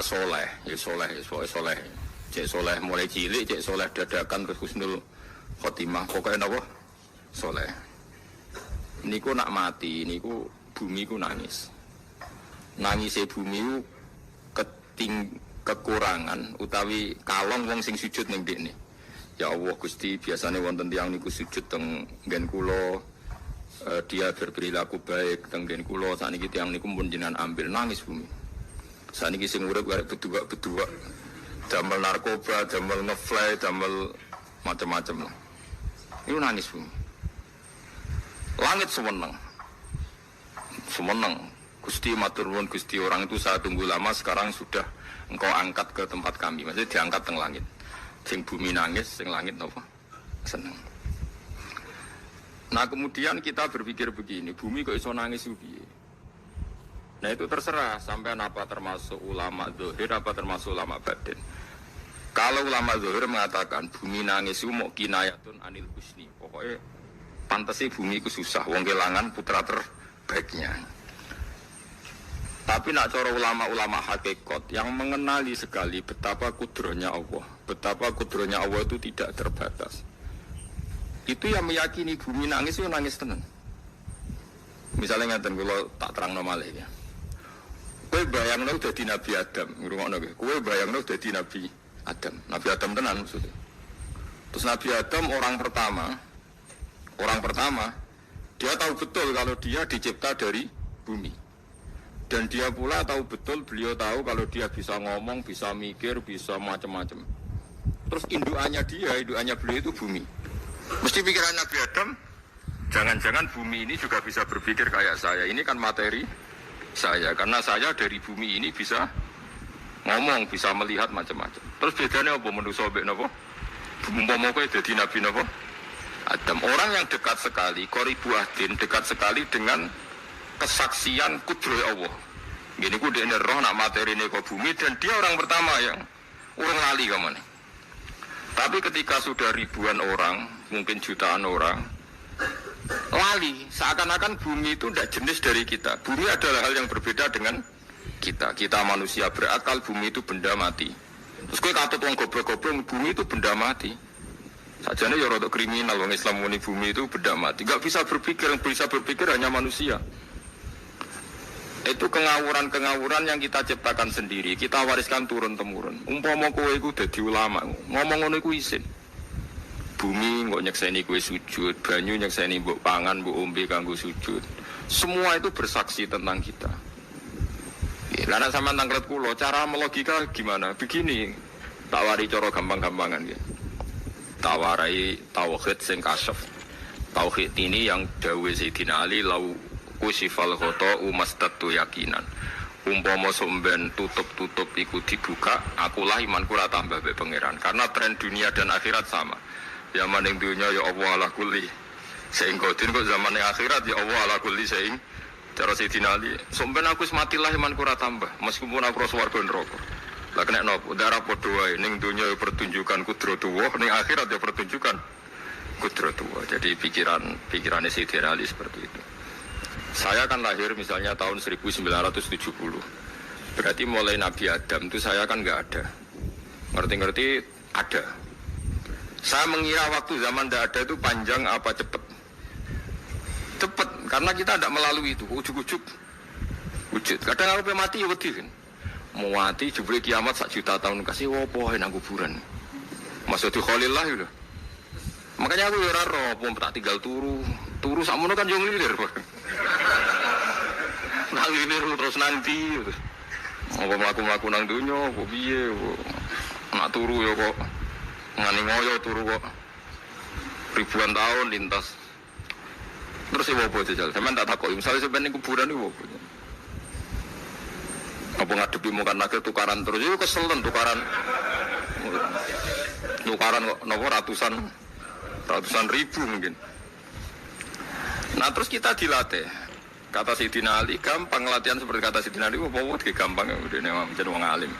soleh, ya soleh, ya soleh, cek soleh mulai cilik, cek soleh dadakan terus husnul khotimah, pokoknya apa? Soleh. Niku nak mati, niku bumi ku nangis. Nangisnya bumi ku kekurangan utawi kalong wong sing sujud ning dekne. Ya Allah Gusti, biasanya wonten tiyang niku sujud teng nggen kula, dia berperilaku baik teng nggen kula, sakniki tiyang niku pun jenengan ambil, nangis bumi. Sakniki sing urip arek bedua-bedua, damel narkoba, damel ngefly, damel macam-macam lah. Itu nangis bumi. Langit semeneng. Semeneng. Gusti matur nuwun Gusti, orang itu saya tunggu lama, sekarang sudah engkau angkat ke tempat kami. Maksudnya diangkat teng langit. Sing bumi nangis, sing langit napa? Seneng. Nah kemudian kita berpikir begini, bumi kok iso nangis piye? Nah itu terserah, sampai apa termasuk ulama zahir, apa termasuk ulama batin. Kalau ulama zahir mengatakan bumi nangis itu mau kinayatun anil husni, pokoknya pantasnya bumi itu susah, wong kelangan putra terbaiknya. Tapi nak cara ulama-ulama hakikat yang mengenali sekali betapa kudrohnya Allah, betapa kudrohnya Allah itu tidak terbatas. Itu yang meyakini bumi nangis itu nangis tenan. Misalnya ngaten kalau tak terang normal ya. Kowe bayangno dadi Nabi Adam, ngrungokno kowe. Kowe bayangno dadi Nabi Adam. Nabi Adam tenan maksudnya. Terus Nabi Adam orang pertama, dia tahu betul kalau dia dicipta dari bumi. Dan dia pula tahu betul, beliau tahu kalau dia bisa ngomong, bisa mikir, bisa macam-macam. Terus indukannya beliau itu bumi. Mesti pikiran Nabi Adam, jangan-jangan bumi ini juga bisa berpikir kayak saya. Ini kan materi saya, karena saya dari bumi ini bisa ngomong, bisa melihat macam-macam. Terus bedanya apa manusia mbek napa? Umpama kowe dadi nabi napa? Adam, orang yang dekat sekali, qoribu ahdin, dekat sekali dengan kesaksian kudroh Allah. Gini ku dekne roh nak materi ini kok bumi, dan dia orang pertama yang urung lali kamane. Tapi ketika sudah ribuan orang, mungkin jutaan orang lali, seakan-akan bumi itu tidak jenis dari kita. Bumi adalah hal yang berbeda dengan kita. Kita manusia berakal, bumi itu benda mati. Terus kowe katut wong goblok-goblok, bumi itu benda mati. Sajane ya rada kriminal wong Islam muni bumi itu benda mati. Enggak bisa berpikir, yang bisa berpikir hanya manusia. Itu kengawuran-kengawuran yang kita ciptakan sendiri, kita wariskan turun-temurun. Umpama kowe iku dadi ulama, ngomong ngono iku isin. Bumi nggak nyekseni kue sujud, banyu nyekseni mbok pangan, mbok ombe kanggo sujud. Semua itu bersaksi tentang kita. Karena sama tangklet kulo, cara melogika gimana? Begini, tawari coro gampang-gampangan ya. Tawarai tauhid sing kasyaf. Tauhid ini yang dawe Sayyidina Ali lau kusifal khoto umastatu yakinan. Umpama somben tutup-tutup iku dibuka, akulah imanku ora tambah be pangeran. Karena tren dunia dan akhirat sama. Ya maning dunia ya Allah ala kulli saing kodin, kok zaman akhirat ya Allah ala kulli saing. Cara Sayyidina Ali, sampeyan aku wis matilah imanku ora tambah meskipun aku swarga neraka. Lah kena napa darah padha wae, ning dunia ya pertunjukan kudratullah, ning akhirat ya pertunjukan kudratullah. Jadi pikirannya Sayyidina Ali seperti itu. Saya kan lahir misalnya tahun 1970. Berarti mulai Nabi Adam itu saya kan enggak ada. Ngerti-ngerti ada. Saya mengira waktu zaman tidak ada itu panjang apa cepat? Cepat, karena kita tidak melalui itu, ujuk-ujuk wujud. Kadang aku mati ya wedi kan. Mau mati jebule kiamat 1 juta tahun kasih wopo nang kuburan. Maksudnya Khalillah itu. Makanya aku ora roh, tak tinggal turu sakmono kan yo nglilir. Nang nglilir terus nanti. Apa mlaku-mlaku nang donya, kok piye kok. Nak turu ya kok ngani ngoyo turu kok ribuan tahun lintas. Terus ya apa jajal? Sampeyan tak takoki, misalnya sampeyan ning kuburan iki apa? Apa ngadepi mukan lagi tukaran terus itu keselen tukaran kok nopo ratusan ribu mungkin. Nah terus kita dilatih. Kata Sayyidina Ali, gampang latihan seperti kata Sayyidina Ali, apa gampang udah jadi wong alim.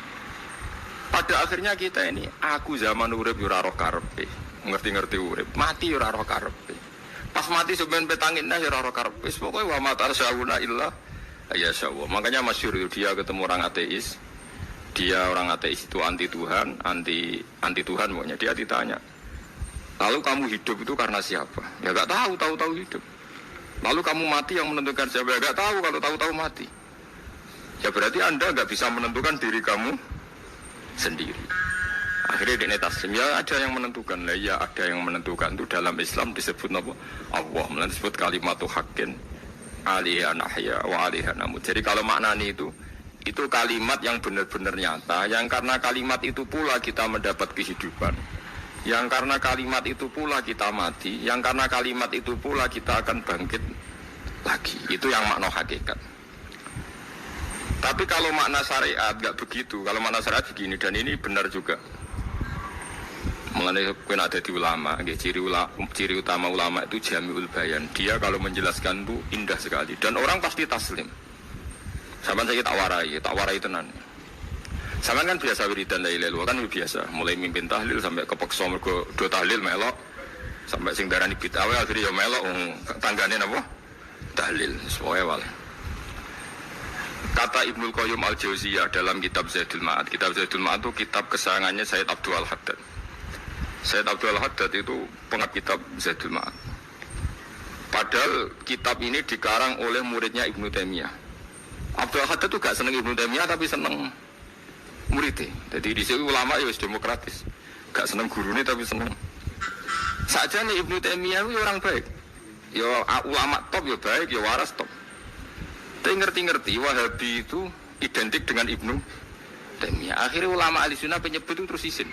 Pada akhirnya kita ini, aku zaman urip yo ora roh karepe, ngerti-ngerti urip, mati yo ora roh karepe. Pas mati sampean petangin dah yo ora roh karepe, pokoke wa matar sauna illa ya sawwa. Makanya masyhur itu dia ketemu orang ateis. Dia orang ateis itu anti Tuhan, anti Tuhan pokoknya. Dia ditanya, lalu kamu hidup itu karena siapa? Ya nggak tahu, tahu hidup. Lalu kamu mati yang menentukan siapa? Ya nggak tahu, kalau tahu mati. Ya berarti Anda nggak bisa menentukan diri kamu sendiri. Akhirnya dia taslim, ya ada yang menentukan lah, ya ada yang menentukan itu dalam Islam disebut apa? Allah, disebut kalimatu haqqin alaiha nahya wa alaiha namut. Jadi kalau maknanya itu kalimat yang benar-benar nyata, yang karena kalimat itu pula kita mendapat kehidupan, yang karena kalimat itu pula kita mati, yang karena kalimat itu pula kita akan bangkit lagi. Itu yang makna hakikat. Tapi kalau makna syariat nggak begitu. Kalau makna syariat begini, dan ini benar juga. Mengenai kena ada di ulama, ciri utama ulama itu jami'ul bayan. Dia kalau menjelaskan itu indah sekali dan orang pasti taslim. Sama saya tak warai tenan. Sama kan biasa wiridan la ilaha illallah kan biasa, mulai mimpin tahlil sampai kepeksa mergo do tahlil melok, sampai sing darani bid'ah akhirnya ya melok tanggane napa? Tahlil sesuai wal. Kata Ibnul Qayyim Al-Jauziyah dalam kitab Zadul Ma'ad. Kitab Zadul Ma'ad itu kitab kesayangannya Sayyid Abdul Al-Haddad. Sayyid Abdul Al-Haddad itu pengarang kitab Zadul Ma'ad. Padahal kitab ini dikarang oleh muridnya Ibnu Taimiyah. Abdul Al-Haddad itu gak seneng Ibnu Taimiyah tapi seneng muridnya. Jadi di sini ulama ya demokratis. Gak seneng gurunya tapi seneng. Saja nih Ibnu Taimiyah itu orang baik. Ya ulama top ya baik, ya waras top. Tapi ngerti-ngerti Wahabi itu identik dengan Ibnu Taimiyah. Akhirnya ulama ahli sunnah penyebut itu terus isin.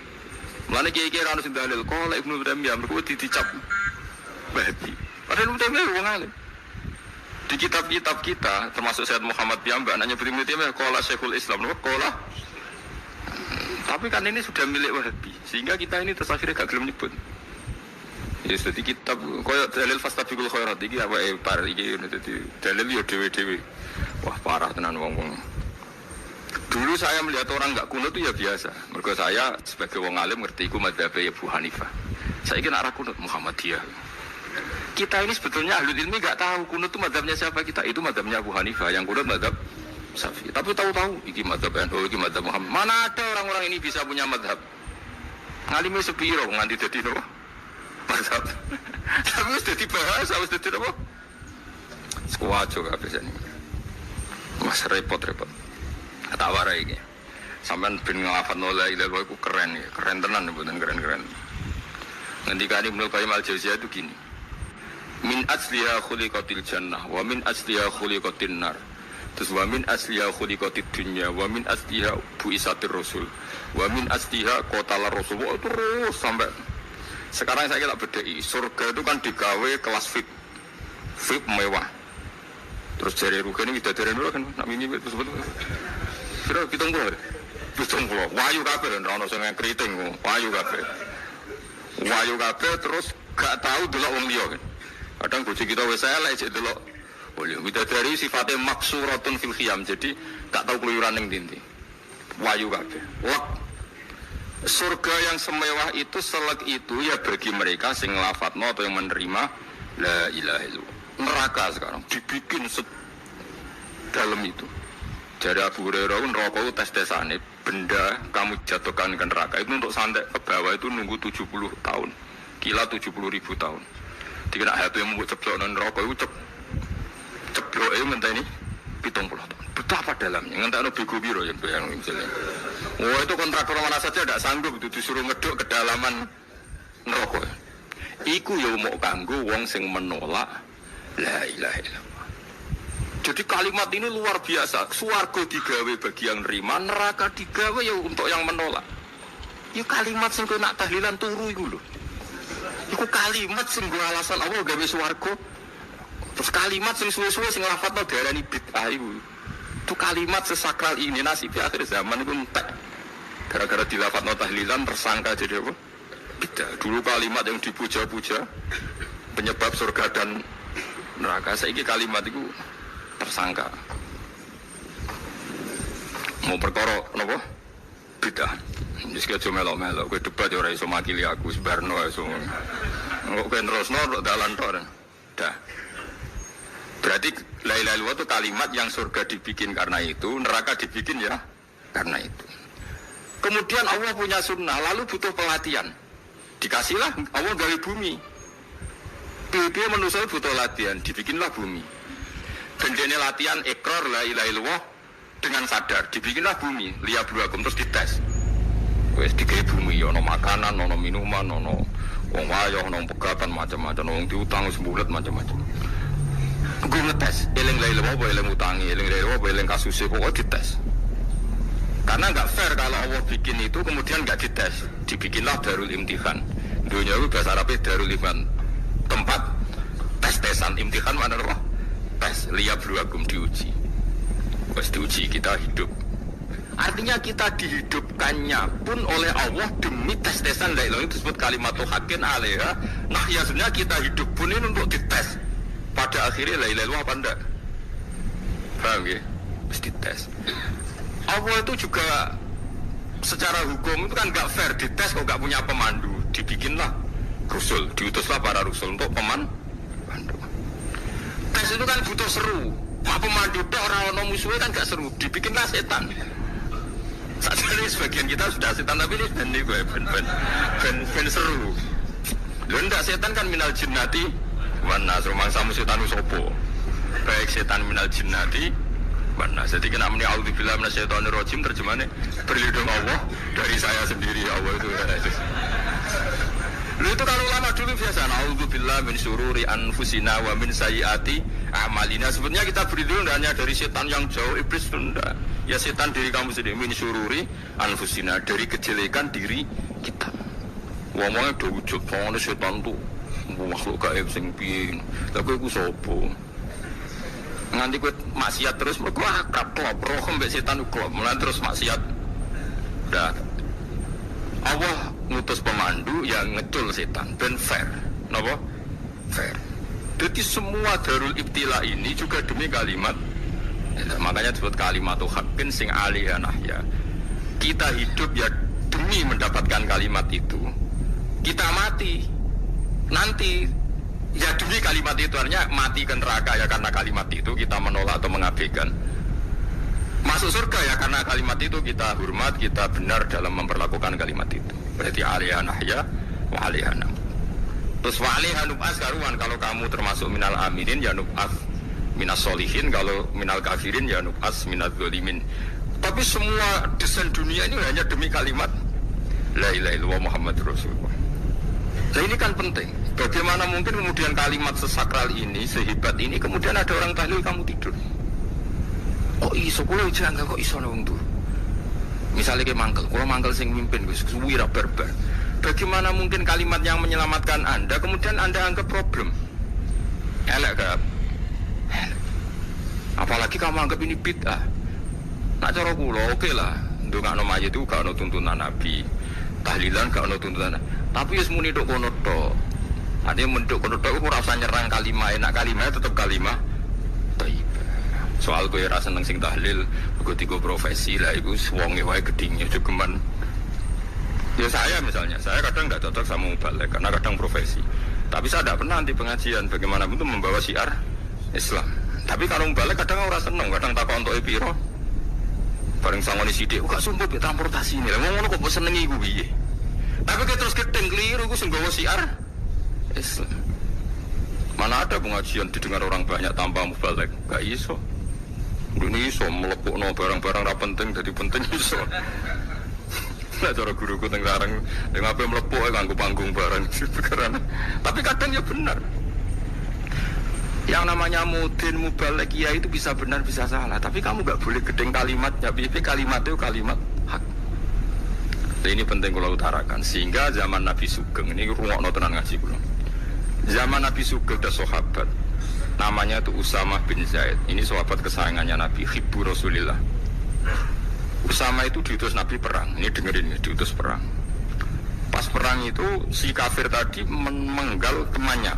Mulane kiai-kiai ra ono sing dalil kok Ibnu Taimiyah mergo dicap Wahabi. Padahal Ibnu Taimiyah wong alim. Di kitab-kitab kita termasuk Sayyid Muhammad piyambak nanya Ibnu Taimiyah qala Syekhul Islam qala. Tapi kan ini sudah milik Wahabi sehingga kita ini terus akhirnya gak gelem nyebut. Ya jadi kitab koyo dalil fastabiqul khairat iki apa par iki dadi dalil yo dhewe-dhewe. Wah parah tenan wong-wong. Dulu saya melihat orang enggak kunut itu ya biasa. Mergo saya sebagai wong alim ngerti iku madzhab Abu Hanifah. Saya kira arah kunut Muhammadiyah. Kita ini sebetulnya ahli ilmi enggak tahu kunut itu madzhabnya siapa kita. Itu madzhabnya Abu Hanifah, yang kunut madzhab Syafi'i. Tapi tahu-tahu iki madzhab NU, iki madzhab Muhammad. Mana ada orang-orang ini bisa punya madzhab? Ngalime sepiro nganti dadi no? Madzhab. Tapi wis dadi bahasa, wis dadi apa? Sekuaco kabeh jane. Mas repot-repot. Tak warai iki. Sampeyan ben nglafadzno la ilaha illallah iku keren ya. Keren tenan mboten keren-keren. Ngendikane Ibnu Qayyim Al-Jauziyah itu gini. Min asliha khuliqatil jannah wa min asliha khuliqatin nar. Terus wa min asliha khuliqatid dunya wa min asliha buisatir rasul wa min asliha qatalar rasul. Oh, terus sampai sekarang saya tak bedai. Surga itu kan digawe kelas VIP. VIP mewah. Terus jari rugane widadari dulu kan nak mini itu sebut. Kira 70. 70. Wayu kabeh ora ono sing kriting, wayu kabeh. Wayu kabeh terus gak tahu delok wong liya kan. Kadang bojo kita wis elek sik delok. Oh ya widadari sifatnya maksuratun fil khiyam. Jadi gak tahu keluyuran ning ndi. Wayu kabeh. Lek surga yang semewah itu selek itu ya bagi mereka sing lafadzno atau yang menerima la ilaha illallah. Neraka sekarang dibikin dalam itu. Jadi Abu Hurairah neraka itu tes-tesane benda kamu jatuhkan ke neraka itu untuk santai ke bawah itu nunggu 70 tahun. Kila 70.000 tahun. Dikira HP yang membuat ceblok neraka itu ceblok itu ngenteni 70 tahun. Betapa dalamnya ngenteni bego biro ya bayang misalnya. Oh itu kontraktor mana saja tidak sanggup itu disuruh ngeduk kedalaman neraka. Iku ya mau kanggo wong sing menolak la ilaha illallah. Jadi kalimat ini luar biasa. Swarga digawe bagi yang nerima, neraka digawe ya untuk yang menolak. Ya kalimat sing nak tahlilan turu iku lho. Iku kalimat sing go alasan Allah gawe swarga. Terus kalimat sing suwe-suwe sing lafadzno diarani bid'ah iku. Itu kalimat sesakral ini nasib akhir zaman iku entek. Gara-gara dilafadzno tahlilan tersangka jadi apa? Bid'ah. Dulu kalimat yang dipuja-puja penyebab surga dan neraka, saiki kalimat itu tersangka. Mau perkara napa? Bid'ah. Wis aja melok-melok kowe debat ya ora iso makili aku sebarno iso. Kok kowe terusno dalan tok. Dah. Berarti la ilaha illallah itu kalimat yang surga dibikin karena itu, neraka dibikin ya karena itu. Kemudian Allah punya sunnah, lalu butuh pelatihan. Dikasihlah Allah gawe bumi. Dia manusia butuh latihan, dibikinlah bumi. Gendene latihan ikrar la ilaha illallah dengan sadar, dibikinlah bumi, liyabluwakum terus dites. Wes digawe bumi, ono makanan, ono minuman, ono wong wayah, ono pegatan macam-macam, wong diutang sembulet macam-macam. Gue ngetes, eling la ilaha illallah, eling utangi, eling la ilaha illallah, eling kasusnya, pokoknya dites. Karena nggak fair kalau Allah bikin itu kemudian nggak dites, dibikinlah darul imtihan. Dunia itu bahasa Arabnya darul imtihan, tempat tes-tesan. Imtihan mana apa? Tes, liyabluwakum, diuji. Pas diuji kita hidup. Artinya kita dihidupkannya pun oleh Allah demi tes-tesan. La ilaha itu disebut kalimat haqqin alaiha. Nah ya sebenarnya kita hidup pun ini untuk dites. Pada akhirnya la ilaha apa enggak? Paham ya? Mesti dites. Allah itu juga secara hukum itu kan nggak fair, dites kok nggak punya pemandu, dibikinlah Rasul, diutuslah para Rasul untuk pemandu. Tes itu kan butuh seru, mak pemandu dok orang musuhnya kan nggak seru, dibikinlah setan. Saat ini sebagian kita sudah setan tapi ini ben seru. Lalu ndak setan kan minal jinnati, wana rumang samu setan usopo, baik setan minal jinnati. Nah, jadi kena meni auzubillah minasyaitonir rajim terjemahannya berlindung Allah dari saya sendiri. Allah itu lu itu kalau ulama dulu biasa auzubillah min syururi anfusina wa min sayyiati a'malina. Sebenarnya kita berlindung hanya dari setan yang jauh, iblis tunda. Ya setan diri kamu sendiri, min syururi anfusina, dari kejelekan diri kita. Ngomongnya do wujud soalnya setan tuh makhluk gaib sing piye. Lha kowe iku sapa? Nganti kowe maksiat terus mergo akrab klop roh mbek setan klop mulai terus maksiat. Udah Allah ngutus pemandu yang ngecul setan ben fair. Napa? Fair. Jadi semua darul ibtila ini juga demi kalimat. Makanya disebut kalimatu haqqin sing alaiha nahya. Kita hidup ya demi mendapatkan kalimat itu. Kita mati nanti ya demi kalimat itu, artinya mati ke neraka ya karena kalimat itu kita menolak atau mengabaikan. Masuk surga ya karena kalimat itu kita hormat, kita benar dalam memperlakukan kalimat itu. Berarti alaiha nahya wa alaiha nam. Terus wa alaiha nub'as karuan, kalau kamu termasuk minal aminin ya nub'as minas solihin, kalau minal kafirin ya nub'as minal zalimin. Tapi semua desain dunia ini hanya demi kalimat la ilaha illallah Muhammadur Rasulullah. Nah ini kan penting. Bagaimana mungkin kemudian kalimat sesakral ini, sehebat ini, kemudian ada orang tahlil kamu tidur. Kok iso, kula janggal kok iso nang tuh. Misalnya kayak mangkel, kula mangkel sing mimpin Gus, suwira berber. Bagaimana mungkin kalimat yang menyelamatkan Anda kemudian Anda anggap problem? Elek gak? Apalagi kamu anggap ini bid'ah. Nak cara kula oke lah, ndongakno mayit itu gak ono tuntunan Nabi. Tahlilan gak ono tuntunan. Tapi wis muni tok kono tok. Artinya menduk kono tok ora usah nyerang kalimat, enak kalimatnya tetap kalimat thayyibah. Soal kowe ra seneng sing tahlil, mergo tiga profesi lah iku wonge wae gedhinge jogeman. Ya saya misalnya, saya kadang enggak cocok sama mubalek karena kadang profesi. Tapi saya tidak pernah anti pengajian, bagaimanapun itu membawa syiar Islam. Tapi kalau mubalek kadang ora seneng, kadang takon entuk piro. Bareng sangoni sithik, kok sumpah mbek transportasi ini. Lah ngono kok senengi iku piye? Tapi kita terus gedeng keliru iku sing bawa syiar Islam. Mana ada pengajian didengar orang banyak tanpa mubalek? Gak iso. Ini iso melepukno barang-barang ra penting jadi penting iso. Nah cara guruku teng larang ning ape melepuk kanggo panggung barang. Tapi kadang ya benar. Yang namanya mudin mubalek ya itu bisa benar bisa salah. Tapi kamu gak boleh gedeng kalimatnya. Piye kalimat itu kalimat hak. Ini penting kalau utarakan. Sehingga zaman Nabi Sugeng ini rungokno tenan ngaji kula. Zaman Nabi Sugeng ada sahabat namanya itu Usamah bin Zaid. Ini sahabat kesayangannya Nabi, hibbu Rasulillah. Usama itu diutus Nabi perang. Ini dengerin ya, diutus perang. Pas perang itu si kafir tadi menggal temannya.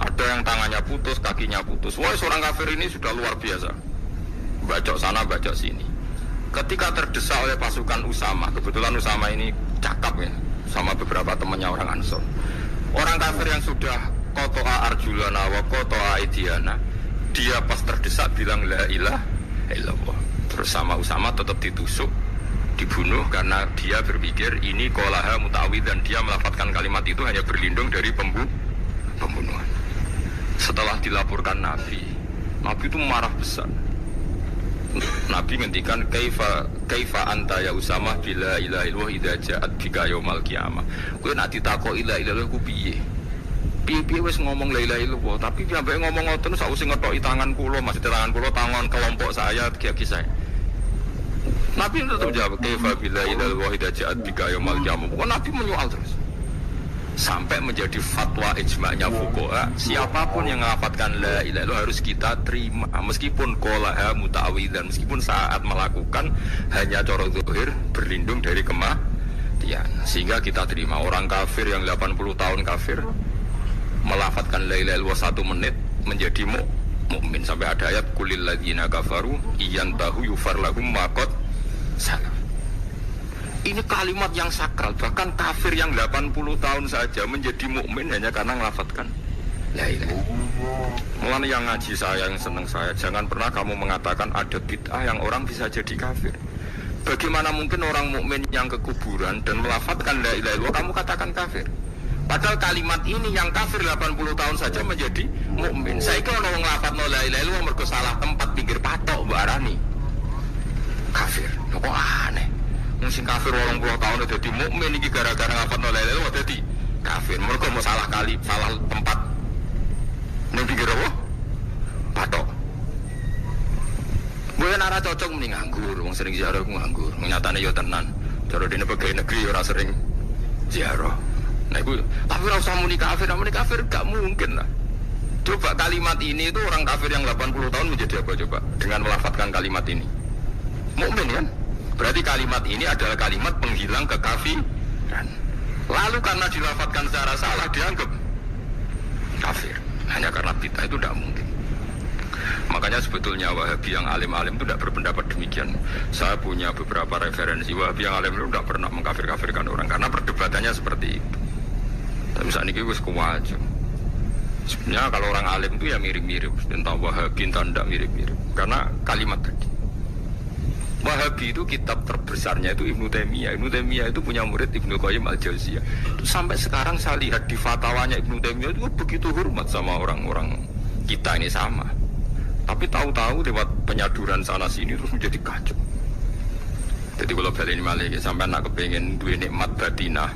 Ada yang tangannya putus, kakinya putus. Wah, seorang kafir ini sudah luar biasa. Bacok sana, bacok sini. Ketika terdesak oleh pasukan Usama, kebetulan Usama ini cakap ya, sama beberapa temannya orang Ansor. Orang kafir yang sudah kotoa arjulana wa kotoa idiana, dia pas terdesak bilang la ilaha illallah. Terus sama Usama tetap ditusuk Dibunuh karena dia berpikir ini qolaha muta'awid, dan dia melafadzkan kalimat itu hanya berlindung dari pembunuhan. Setelah dilaporkan Nabi itu marah besar. Nabi ngendikan kaifa anta ya Usamah bila ilaha illallah idza ja'at bika yaumil qiyamah. Kowe nek ditakoki la ilaha illallah ku piye? Piye wis ngomong la ilaha illallah, tapi sampai ngomong ngoten sausé ngethoki tangan kula, maksud tangan kula tangan kelompok saya, kaki saya. Nabi tetap jawab kaifa bila ilaha illallah idza ja'at bika yaumil qiyamah. Kok Nabi menyoal terus. Sampai menjadi fatwa ijma'nya fuqaha, siapapun yang melafadzkan la ilaha illallah harus kita terima, meskipun qolaha muta'awidzan, meskipun saat melakukan hanya cara zahir berlindung dari kematian, sehingga kita terima. Orang kafir yang 80 tahun kafir melafadzkan la ilaha illallah 1 menit menjadi mukmin. Sampai ada ayat kulil ladzina kafaru iyantahu yufar lahum ma qad salaf. Ini kalimat yang sakral, bahkan kafir yang 80 tahun saja menjadi mukmin hanya karena melafadzkan la ilaha. Mulane yang ngaji saya, yang senang saya, jangan pernah kamu mengatakan ada bid'ah yang orang bisa jadi kafir. Bagaimana mungkin orang mukmin yang ke kuburan dan melafadzkan la ilaha illallah kamu katakan kafir? Padahal kalimat ini yang kafir 80 tahun saja menjadi mukmin. Saiki ono wong nglafadzno la ilaha illallah mergo salah tempat pinggir patok mbok arani kafir. Kok aneh. Sing kafir 80 tahun dadi mukmin iki gara-gara ngapatno la ilaha illallah dadi kafir. Mergo mau salah kali, salah tempat. Ning pinggir apa? Patok. Mboten ora cocok muni nganggur, wong sering ziarah ku nganggur. Nyatane yo tenan. Cara dene pegawai negeri ora sering ziarah. Nah iku tapi ora usah muni kafir gak mungkin lah. Coba kalimat ini itu orang kafir yang 80 tahun menjadi apa coba dengan melafadzkan kalimat ini? Mukmin kan? Berarti kalimat ini adalah kalimat penghilang kekafiran. Lalu karena dilafadzkan secara salah dianggap kafir. Hanya karena bid'ah itu tidak mungkin. Makanya sebetulnya Wahabi yang alim-alim itu tidak berpendapat demikian. Saya punya beberapa referensi Wahabi yang alim itu tidak pernah mengkafir-kafirkan orang karena perdebatannya seperti itu. Tapi saat ini wis kuwajo. Sebenarnya kalau orang alim itu ya mirip-mirip tentang Wahabi, entah tidak mirip-mirip. Karena kalimat tadi. Wahabi itu kitab terbesarnya itu Ibnu Taimiyah. Ibnu Taimiyah itu punya murid Ibnu Qayyim Al-Jauziyah. Itu sampai sekarang saya lihat di fatwanya Ibnu Taimiyah itu begitu hormat sama orang-orang kita ini sama. Tapi tahu-tahu lewat penyaduran sana sini terus menjadi kacau. Jadi kalau balik ini malah sampai nak kepengen dua nikmat batinah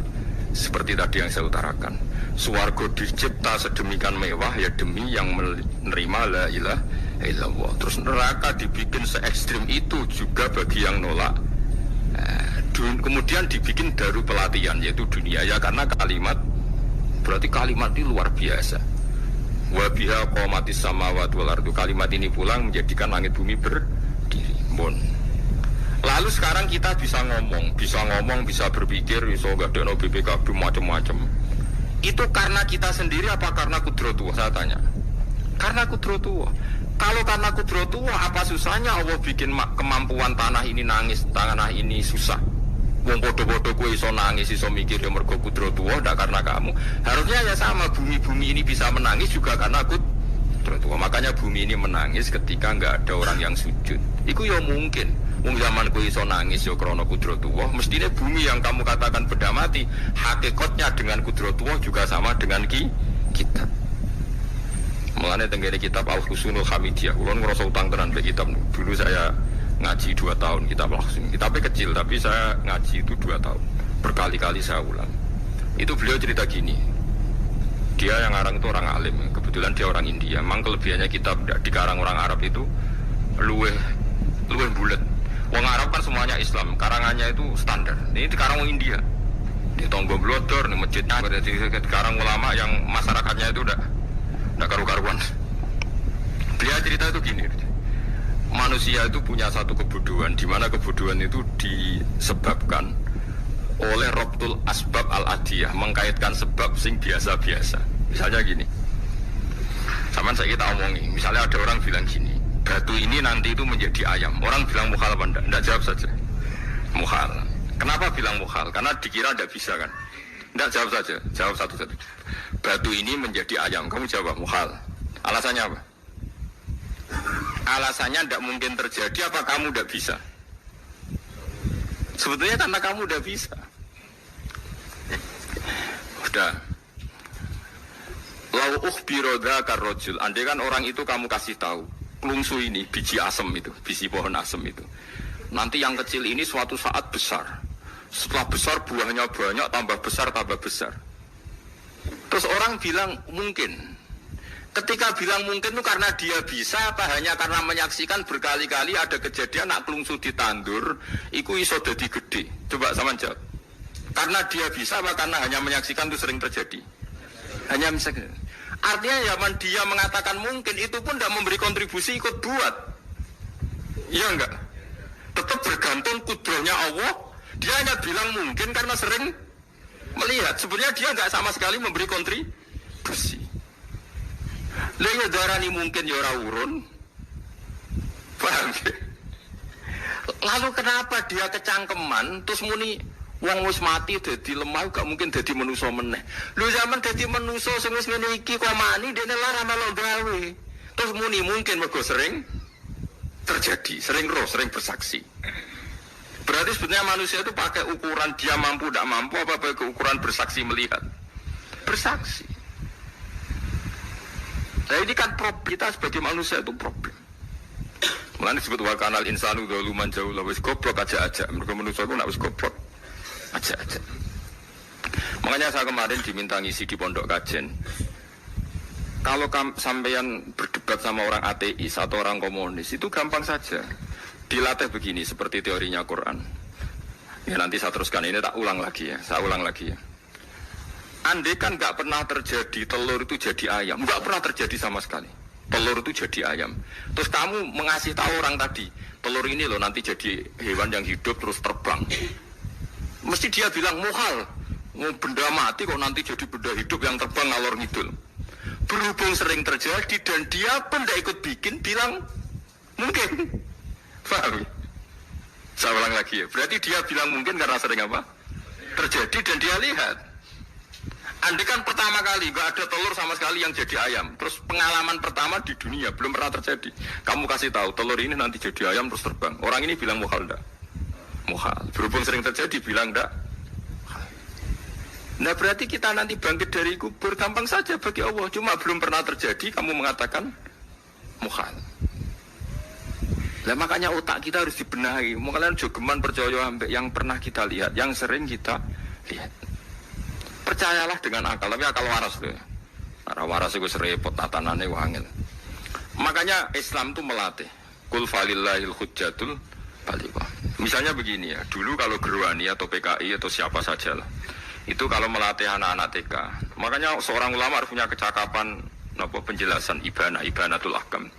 seperti tadi yang saya utarakan. Swarga dicipta sedemikian mewah ya demi yang menerima la ilaha illallah. Terus neraka dibikin se ekstrim itu juga bagi yang nolak. Kemudian dibikin daru pelatihan yaitu dunia ya karena kalimat berarti kalimat ini luar biasa. Wa biha qamatis samawati wal ardu. Kalimat ini pulang menjadikan langit bumi berdiri. Lalu sekarang kita bisa ngomong, bisa berpikir, bisa ngadekno BPKB macam-macam. Itu karena kita sendiri apa karena kudratullah? Saya tanya. Karena kudratullah. Kalau karena kudratullah, apa susahnya Allah bikin kemampuan tanah ini nangis, tanah ini susah. Wong podo-podo kowe iso nangis, iso mikir ya mergo kudratullah, ndak karena kamu. Harusnya ya sama, bumi ini bisa menangis juga karena kudratullah. Makanya bumi ini menangis ketika enggak ada orang yang sujud. Iku ya mungkin. Wong zaman kowe iso nangis ya krana kudratullah, mestine bumi yang kamu katakan benda mati, hakikatnya dengan kudratullah juga sama dengan kita. Mulane tenggene kitab Al-Husunul Hamidiyah, kula ngrasa utang tenan be kitab. Dulu saya ngaji 2 tahun kitab Al-Husun. Kitabnya kecil tapi saya ngaji itu 2 tahun. Berkali-kali saya ulang. Itu beliau cerita gini. Dia yang ngarang itu orang alim, kebetulan dia orang India. Memang kelebihannya kitab dikarang orang Arab itu luweh bulet. Wong Arab kan semuanya Islam, karangannya itu standar. Ini dikarang orang India. Di Tonggo Blodor, di masjidnya, dikarang ulama yang masyarakatnya itu udah karu-karuan. Dia cerita itu gini. Manusia itu punya satu kebodohan, di mana kebodohan itu disebabkan oleh Robtul Asbab Al-Adiyah, mengkaitkan sebab sing biasa-biasa. Misalnya gini. Sama saya kita omongin, misalnya ada orang bilang gini. Batu ini nanti itu menjadi ayam. Orang bilang mukhal apa enggak? Enggak, jawab saja. Mukhal. Kenapa bilang mukhal? Karena dikira enggak bisa kan? Enggak, jawab saja. Jawab satu-satu. Batu ini menjadi ayam. Kamu jawab mukhal. Alasannya apa? Alasannya enggak mungkin terjadi apa kamu enggak bisa? Sebetulnya karena kamu udah bisa. Udah. Lau ukhbiro dzakar rajul. Andai kan orang itu kamu kasih tahu, klungsu ini biji asem itu, biji pohon asem itu. Nanti yang kecil ini suatu saat besar. Setelah besar buahnya banyak, tambah besar, tambah besar. Terus orang bilang mungkin. Ketika bilang mungkin itu karena dia bisa apa hanya karena menyaksikan berkali-kali ada kejadian nak klungsu ditandur, iku iso dadi gede. Coba sama jawab. Karena dia bisa apa karena hanya menyaksikan itu sering terjadi? Hanya misalnya. Artinya zaman dia mengatakan mungkin itu pun tidak memberi kontribusi ikut buat. Iya enggak? Tetap bergantung kudrahnya Allah. Dia hanya bilang mungkin karena sering melihat. Sebenarnya dia enggak sama sekali memberi kontribusi. Lha darani mungkin ya ora urun. Paham ya? Lalu kenapa dia kecangkeman terus muni wong wis mati dadi lemah gak mungkin dadi manusa meneh. Lho zaman dadi manusa sing wis ngene iki kok mani dene lara melo gawe. Terus muni mungkin mergo sering terjadi, sering roh, sering bersaksi. Berarti sebenarnya manusia itu pakai ukuran dia mampu tidak mampu apa pakai ukuran bersaksi melihat. Bersaksi. Nah ini kan kita sebagai manusia itu problem. Mulanya disebut wa kanal insanu zaluman jauh wis goblok aja. Mereka manusia itu nak wis goblok aja. Makanya saya kemarin diminta ngisi di pondok kajen. Kalau sampeyan berdebat sama orang ateis atau orang komunis itu gampang saja. Dilatih begini seperti teorinya Quran. Ya nanti saya teruskan ini tak ulang lagi ya. Saya ulang lagi ya. Andai kan nggak pernah terjadi telur itu jadi ayam, nggak pernah terjadi sama sekali. Telur itu jadi ayam. Terus kamu mengasih tahu orang tadi, telur ini loh nanti jadi hewan yang hidup terus terbang. Mesti dia bilang muhal, benda mati kok nanti jadi benda hidup yang terbang ngalor ngidul. Berhubung sering terjadi dan dia pun tidak ikut bikin, bilang mungkin. Paham? Saya ulang lagi ya. Berarti dia bilang mungkin karena sering apa? Terjadi dan dia lihat. Andai kan pertama kali gak ada telur sama sekali yang jadi ayam. Terus pengalaman pertama di dunia belum pernah terjadi. Kamu kasih tahu telur ini nanti jadi ayam terus terbang. Orang ini bilang muhal enggak? Muhal. Berhubung sering terjadi bilang enggak? Nah berarti kita nanti bangkit dari kubur gampang saja bagi Allah. Cuma belum pernah terjadi kamu mengatakan muhal. Nah makanya otak kita harus dibenahi. Makanya jogeman percaya yang pernah kita lihat, yang sering kita lihat. Percayalah dengan akal, tapi akal waras loh. Karena waras itu serepot tatanannya wangil. Makanya Islam itu melatih. Qul falillahil hujjatul baligha. Misalnya begini ya, dulu kalau Gerwani atau PKI atau siapa saja lah, itu kalau melatih anak-anak TK, makanya seorang ulama harus punya kecakapan penjelasan ibanatul ahkam.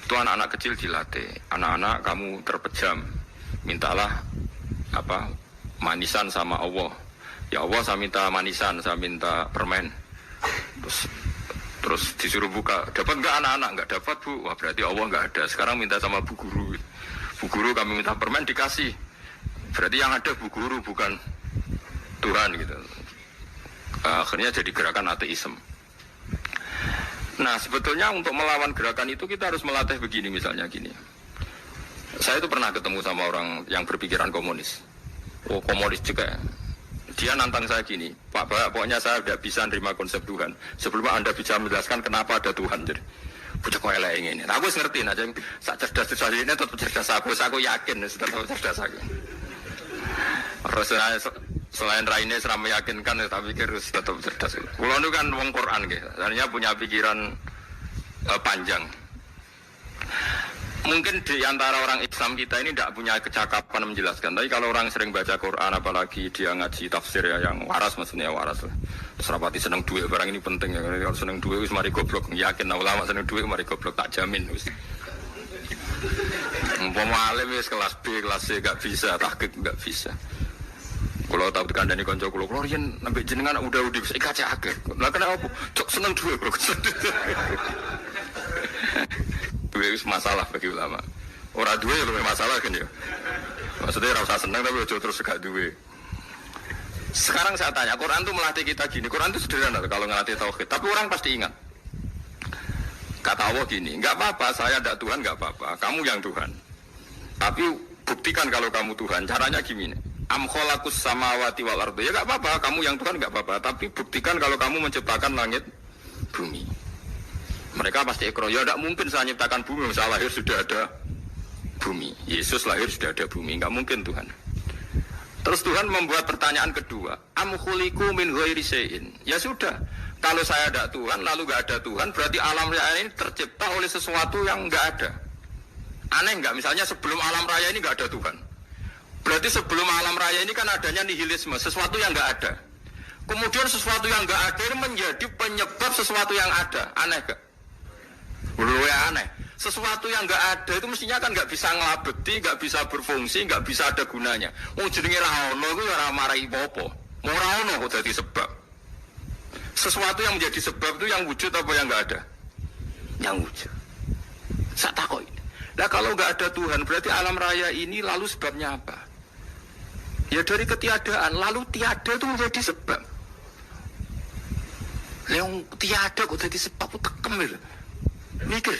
Itu anak-anak kecil dilatih. Anak-anak kamu terpejam, mintalah manisan sama Allah. Ya Allah saya minta manisan, saya minta permen. Terus disuruh buka, dapat enggak anak-anak? Enggak dapat bu, wah berarti Allah enggak ada. Sekarang minta sama bu guru. Bu guru kami minta permen dikasih. Berarti yang ada bu guru bukan Tuhan gitu. Akhirnya jadi gerakan ateisme. Nah sebetulnya untuk melawan gerakan itu kita harus melatih begini misalnya gini. Saya itu pernah ketemu sama orang yang berpikiran komunis. Oh komunis juga ya. Dia nantang saya gini, Pak, pokoknya saya tidak bisa menerima konsep Tuhan. Sebelum Anda bisa menjelaskan kenapa ada Tuhan. Jadi, bocah kok elek ini. Nah, aku ngerti aja, sak cerdas ini tetap cerdas aku yakin tetap cerdas aku. Selain raine seram meyakinkan, tapi harus tetap cerdas. Kulo itu kan wong Quran gitu, artinya punya pikiran panjang. Mungkin di antara orang Islam kita ini tidak punya kecakapan menjelaskan. Tapi kalau orang sering baca Quran, apalagi dia ngaji tafsir ya yang waras, maksudnya waras lah. Terus rapati seneng duit, barang ini penting ya. Kalau seneng duit, wis mari goblok. Yakin ulama seneng duit, mari goblok, tak jamin. Umpama alim wis kelas B, kelas C gak bisa, tahqiq gak bisa. Kalau tahu dikandani konco kulo, kulo riyen nambah jenengan udah bisa kaca akeh. Lah kenapa? Cok seneng duit kok. Duit itu masalah bagi ulama. Orang duit lebih masalah kan ya. Maksudnya rasa senang tapi ojo terus gak duit. Sekarang saya tanya, Quran itu melatih kita gini. Quran itu sederhana kalau ngelatih tauhid. Tapi orang pasti ingat. Kata Allah gini, nggak apa-apa, saya ada Tuhan nggak apa-apa. Kamu yang Tuhan. Tapi buktikan kalau kamu Tuhan. Caranya gini. Am khalaqus samawati wal ardo. Ya enggak apa-apa, kamu yang Tuhan enggak apa-apa, tapi buktikan kalau kamu menciptakan langit bumi. Mereka pasti ikrar, ya enggak mungkin saya menciptakan bumi, saya lahir sudah ada bumi. Yesus lahir sudah ada bumi, enggak mungkin Tuhan. Terus Tuhan membuat pertanyaan kedua, am khuliqu min ghairi syai'in. Ya sudah, kalau saya ada Tuhan lalu enggak ada Tuhan, berarti alam raya ini tercipta oleh sesuatu yang enggak ada. Aneh enggak? Misalnya sebelum alam raya ini enggak ada Tuhan. Berarti sebelum alam raya ini kan adanya nihilisme, sesuatu yang enggak ada. Kemudian sesuatu yang enggak ada ini menjadi penyebab sesuatu yang ada. Aneh enggak? Luwe aneh. Sesuatu yang enggak ada itu mestinya kan enggak bisa ngelabeti, enggak bisa berfungsi, enggak bisa ada gunanya. Wong jenenge ra ono iku ora marai apa-apa. Ora ono kok dadi sebab. Sesuatu yang menjadi sebab itu yang wujud apa yang enggak ada? Yang wujud. Sak takoki. Nah kalau enggak ada Tuhan berarti alam raya ini lalu sebabnya apa? Ya dari ketiadaan, lalu tiada itu menjadi sebab. Yang tiada kok jadi sebab itu tekem itu. Mikir.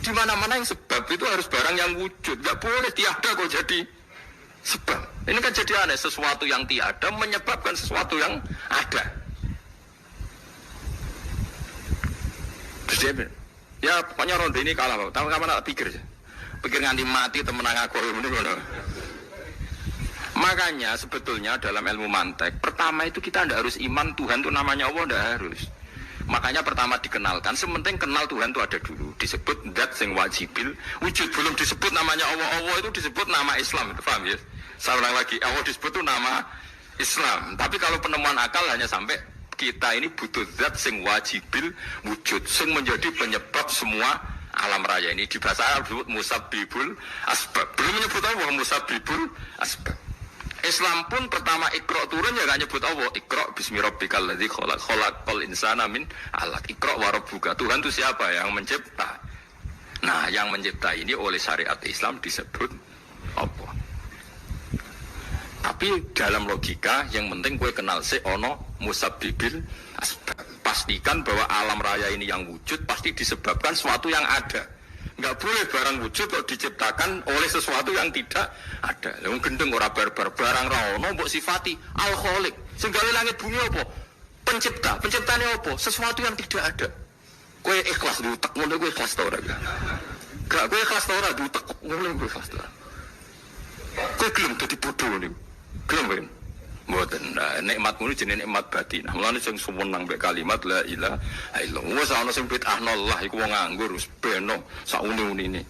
Di mana-mana yang sebab itu harus barang yang wujud. Gak boleh tiada kok jadi sebab. Ini kan jadi aneh, sesuatu yang tiada menyebabkan sesuatu yang ada. Terus dia bilang, ya pokoknya ronde ini kalah, tahu kapan tak pikir aja. Pikir nganti mati temenang aku ini. Makanya sebetulnya dalam ilmu mantek, pertama itu kita tidak harus iman Tuhan itu namanya Allah, tidak harus. Makanya pertama dikenalkan, sementing kenal Tuhan itu ada dulu. Disebut dat sing wajibil, wujud belum disebut namanya Allah. Allah itu disebut nama Islam, paham ya? Saya ulang lagi, Allah disebut itu nama Islam. Tapi kalau penemuan akal hanya sampai kita ini butuh zat sing wajibil wujud, sing menjadi penyebab semua alam raya ini. Di bahasa Arab disebut musabbibul asbab. Belum menyebut Allah musabbibul asbab. Islam pun pertama Iqra turun ya gak nyebut Allah. Iqra bismi rabbikal ladzi khalaq khalaqal insana min 'alaq. Iqra wa rabbuka. Tuhan itu siapa? Yang mencipta. Nah, yang mencipta ini oleh syariat Islam disebut Allah. Tapi dalam logika yang penting gue kenal si ono musabbibil asbab. Pastikan bahwa alam raya ini yang wujud pasti disebabkan sesuatu yang ada. Enggak boleh barang wujud kok diciptakan oleh sesuatu yang tidak ada. Lah wong gendeng ora barbar barang ra ono mbok sifati al khaliq. Sing gawe langit bumi apa? Pencipta. Penciptane apa? Sesuatu yang tidak ada. Kowe ikhlas diutek ngono kowe ikhlas ta ora? Gak kowe ikhlas ta ora diutek ngono kowe ikhlas ta. Kowe gelem dadi bodho niku. Gelem kowe. Mboten, nikmatmu ini jenis nikmat batin. Mulane sing suwenang mbek kalimat la ilaha illallah. Wis ana sing bid'ahno Allah iku wong nganggur wis beno sak uni-unine.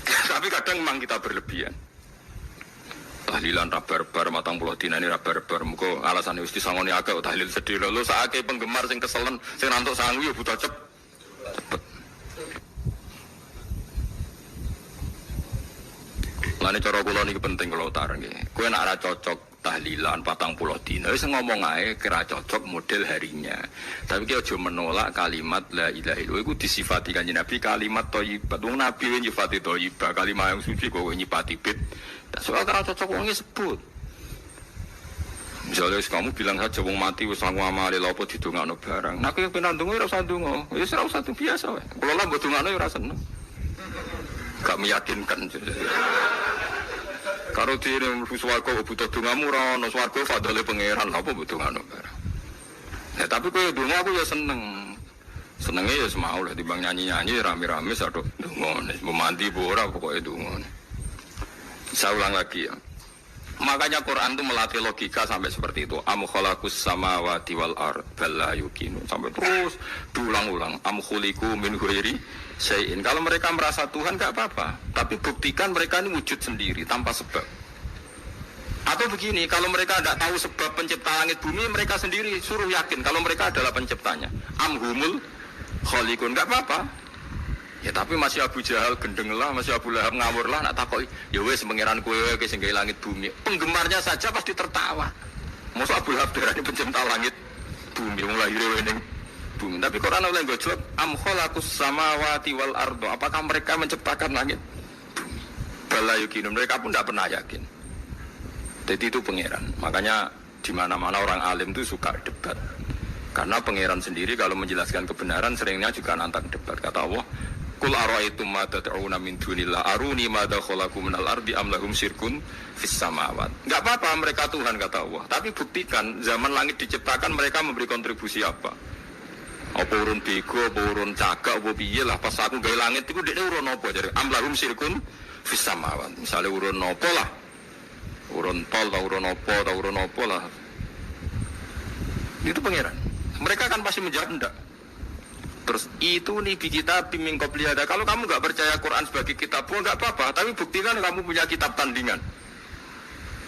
Tapi kadang memang kita berlebihan. Tahlilan ra barbar 40 dina ini ra barbar. Muga alasane wis disangoni akeh tahlil sedih lho sakake penggemar sing keselen sing rantuk sangu ya buta cepet. Lane cara kula niki penting kula utara nggih. Kowe nek ora cocok tahlilan 40 dina wis ngomong ae kira cocok model harinya. Tapi ki aja menolak kalimat la ilaha illallah iku disifati Kanjeng Nabi kalimat thayyibat. Wong Nabi nyifati thayyibah, kalimat yang suci kok nyifati bid. Tak soal kira cocok wong sebut. Misalnya kamu bilang saja wong mati wis langsung amale lha apa didongakno barang. Nek kowe pengen ndonga ora usah ndonga. Wis ora usah biasa wae. Kula lah mbok dongakno ora seneng. Gak meyakinkan. Karo dene mlebu swarga butuh dongamu ora ono swarga fadhole pangeran apa butuh ngono barang. Ya tapi kowe donga aku ya seneng. Senenge ya semau lah timbang nyanyi-nyanyi rame-rame sadok donga. Memanti apa ora pokoke donga. Saya ulang lagi ya. Makanya Quran itu melatih logika sampai seperti itu. Am khalaqus samawati wal ard bal la yuqinu. Sampai terus diulang-ulang. Am khuliqu min ghairi syai'in. Kalau mereka merasa Tuhan enggak apa-apa, tapi buktikan mereka ini wujud sendiri tanpa sebab. Atau begini, kalau mereka tidak tahu sebab pencipta langit bumi, mereka sendiri suruh yakin kalau mereka adalah penciptanya. Am humul khaliqun, enggak apa-apa. Ya tapi masih Abu Jahal gendeng lah, masih Abu Lahab ngawur lah, nak takoki, ya wes pangeran kowe sing gawe langit bumi. Penggemarnya saja pasti tertawa. Mosok Abu Lahab darani pencipta langit bumi, wong lahir ning bumi. Tapi Quran oleh nggo jawab, am khalaqus samawati wal ardo. Apakah mereka menciptakan langit bumi? Bala yuqinu, mereka pun tidak pernah yakin. Jadi itu pangeran. Makanya di mana-mana orang alim itu suka debat. Karena pangeran sendiri kalau menjelaskan kebenaran seringnya juga nantang debat. Kata Allah, Kul ara'aytum ma tad'una min dunillah aruni madza khalaqu minal ardi am lahum syirkun fis samawat. Enggak apa-apa mereka Tuhan kata Allah, tapi buktikan zaman langit diciptakan mereka memberi kontribusi apa? Apa urun bego, apa urun cagak, apa piye lah pas aku gawe langit iku dekne urun apa jare am lahum syirkun fis samawat. Misale urun apa lah? Urun tol ta urun apa lah. Itu pangeran. Mereka kan pasti menjawab enggak. Terus itu nih kita bimbing qobliyada. Kalau kamu nggak percaya Quran sebagai kitab, nggak apa-apa. Tapi buktikan kamu punya kitab tandingan.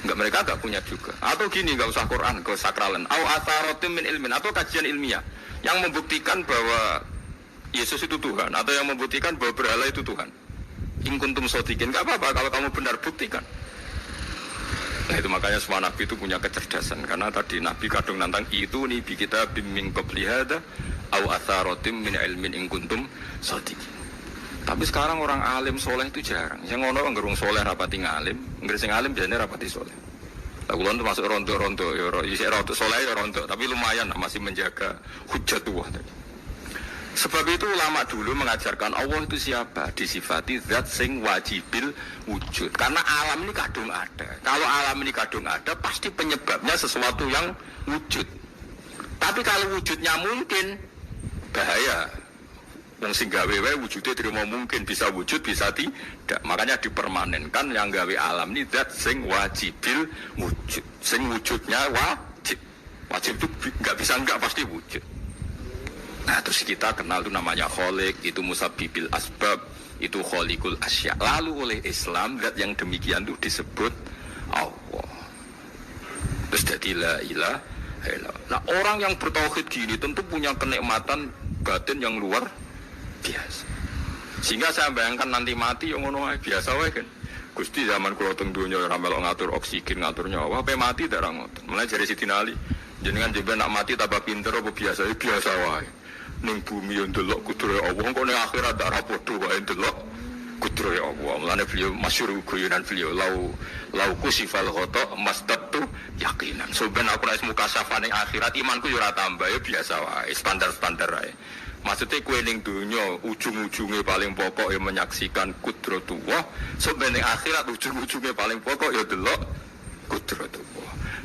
Nggak, mereka nggak punya juga. Atau gini, nggak usah Quran, nggak usah sakralan. Au atharotim min ilmin, atau kajian ilmiah yang membuktikan bahwa Yesus itu Tuhan, atau yang membuktikan bahwa berhala itu Tuhan. In kuntum shodiqin, nggak apa-apa kalau kamu benar buktikan. Nah itu makanya semua Nabi itu punya kecerdasan. Karena tadi Nabi kadung nantang itu nih kita bimbing qobliyada au atharotim min ilmin in kuntum shodiqin. Tapi sekarang orang alim soleh itu jarang. Yang ngono ngerung soleh rapati ngalim, ngerung sing alim biasanya rapati soleh. Lah kula termasuk rontok-rontok ya rontok soleh ya rontok, tapi lumayan masih menjaga hujjatullah tadi. Sebab itu ulama dulu mengajarkan Allah itu siapa? Disifati zat sing wajibil wujud. Karena alam ini kadung ada. Kalau alam ini kadung ada, pasti penyebabnya sesuatu yang wujud. Tapi kalau wujudnya mungkin, bahaya. Yang sing gawe wae wujudnya terima mungkin bisa wujud bisa tidak. Makanya dipermanenkan yang gawe alam ini zat sing wajibil wujud. Sing wujudnya wajib. Wajib itu nggak bisa nggak pasti wujud. Nah terus kita kenal itu namanya kholik, itu musabbibil asbab, itu kholikul asya. Lalu oleh Islam zat yang demikian itu disebut Allah. Terus jadi la ilaha illallah. Nah orang yang bertauhid gini tentu punya kenikmatan batin yang luar biasa. Sehingga saya bayangkan nanti mati yang ngono biasa wae kan. Gusti zaman kula teng donya ora melok ngatur oksigen, ngatur nyawa, pe mati tak ra ngoten. Mulai jare Sidina Ali, jenengan jenengan nak mati tambah pinter apa biasa? Biasa wae. Ning bumi yo ndelok kudrohe Allah, kok ning akhirat tak ra padha wae ndelok kudrohe Allah. Mulane beliau masyhur guyonan beliau lau kusifal ghata mastatu yaqinan. So ben aku nek mukasafah ning akhirat imanku yo ora tambah ya biasa wae, standar-standar wae. Maksudnya kue ning dunya ujung-ujungnya paling pokok yang menyaksikan kudratullah, so ben ning akhirat ujung-ujungnya paling pokok ya delok kudratullah.